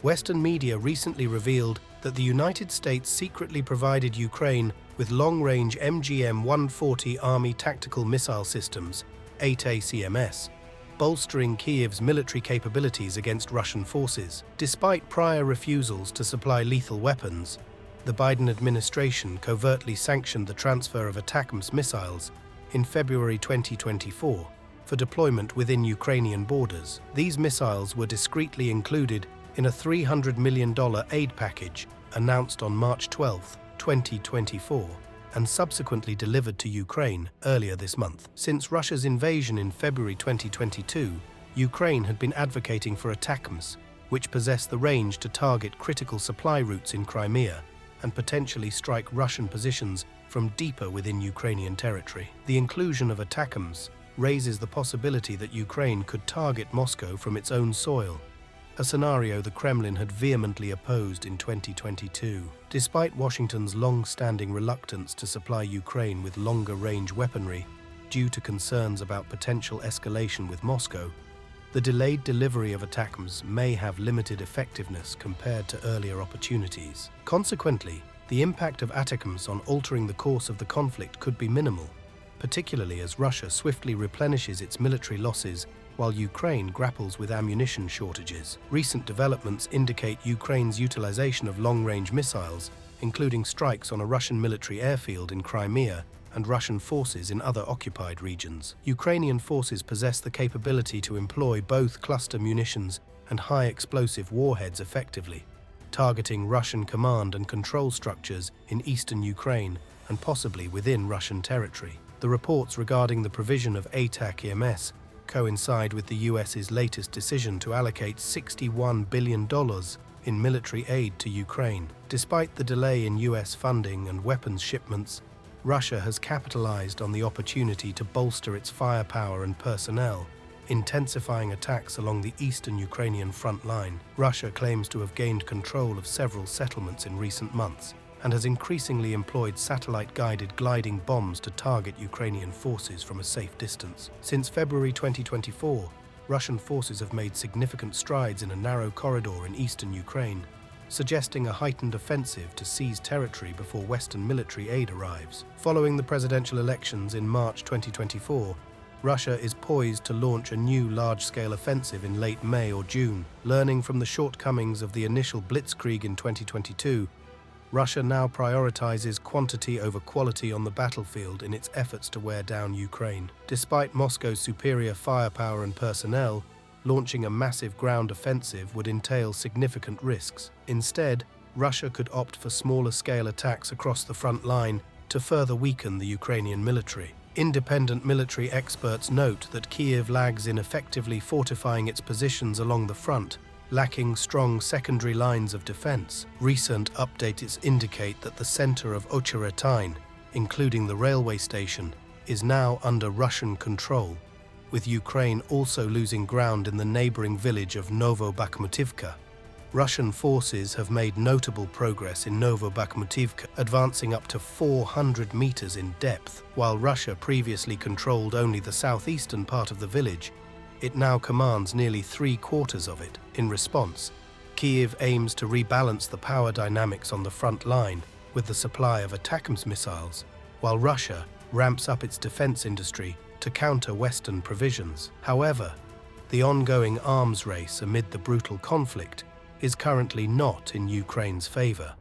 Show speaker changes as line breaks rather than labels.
Western media recently revealed that the United States secretly provided Ukraine with long-range MGM-140 Army tactical missile systems, ATACMS, bolstering Kyiv's military capabilities against Russian forces. Despite prior refusals to supply lethal weapons, the Biden administration covertly sanctioned the transfer of ATACMS missiles in February 2024 for deployment within Ukrainian borders. These missiles were discreetly included in a $300 million aid package announced on March 12, 2024, and subsequently delivered to Ukraine earlier this month. Since Russia's invasion in February 2022, Ukraine had been advocating for ATACMS, which possess the range to target critical supply routes in Crimea and potentially strike Russian positions from deeper within Ukrainian territory. The inclusion of ATACMS raises the possibility that Ukraine could target Moscow from its own soil, a scenario the Kremlin had vehemently opposed in 2022. Despite Washington's long-standing reluctance to supply Ukraine with longer-range weaponry due to concerns about potential escalation with Moscow, the delayed delivery of ATACMS may have limited effectiveness compared to earlier opportunities. Consequently, the impact of ATACMS on altering the course of the conflict could be minimal, particularly as Russia swiftly replenishes its military losses while Ukraine grapples with ammunition shortages. Recent developments indicate Ukraine's utilization of long-range missiles, including strikes on a Russian military airfield in Crimea and Russian forces in other occupied regions. Ukrainian forces possess the capability to employ both cluster munitions and high-explosive warheads effectively, targeting Russian command and control structures in eastern Ukraine and possibly within Russian territory. The reports regarding the provision of ATACMS coincide with the US's latest decision to allocate $61 billion in military aid to Ukraine. Despite the delay in US funding and weapons shipments, Russia has capitalized on the opportunity to bolster its firepower and personnel, intensifying attacks along the eastern Ukrainian front line. Russia claims to have gained control of several settlements in recent months and has increasingly employed satellite-guided gliding bombs to target Ukrainian forces from a safe distance. Since February 2024, Russian forces have made significant strides in a narrow corridor in eastern Ukraine, suggesting a heightened offensive to seize territory before Western military aid arrives. Following the presidential elections in March 2024, Russia is poised to launch a new large-scale offensive in late May or June. Learning from the shortcomings of the initial blitzkrieg in 2022, Russia now prioritizes quantity over quality on the battlefield in its efforts to wear down Ukraine. Despite Moscow's superior firepower and personnel, launching a massive ground offensive would entail significant risks. Instead, Russia could opt for smaller-scale attacks across the front line to further weaken the Ukrainian military. Independent military experts note that Kyiv lags in effectively fortifying its positions along the front, lacking strong secondary lines of defense. Recent updates indicate that the center of Ocheretine, including the railway station, is now under Russian control, with Ukraine also losing ground in the neighboring village of Novobakhmutivka. Russian forces have made notable progress in Novobakhmutivka, advancing up to 400 meters in depth. While Russia previously controlled only the southeastern part of the village, it now commands nearly 3/4 of it. In response, Kyiv aims to rebalance the power dynamics on the front line with the supply of ATACMS missiles, while Russia ramps up its defense industry to counter Western provisions. However, the ongoing arms race amid the brutal conflict is currently not in Ukraine's favor.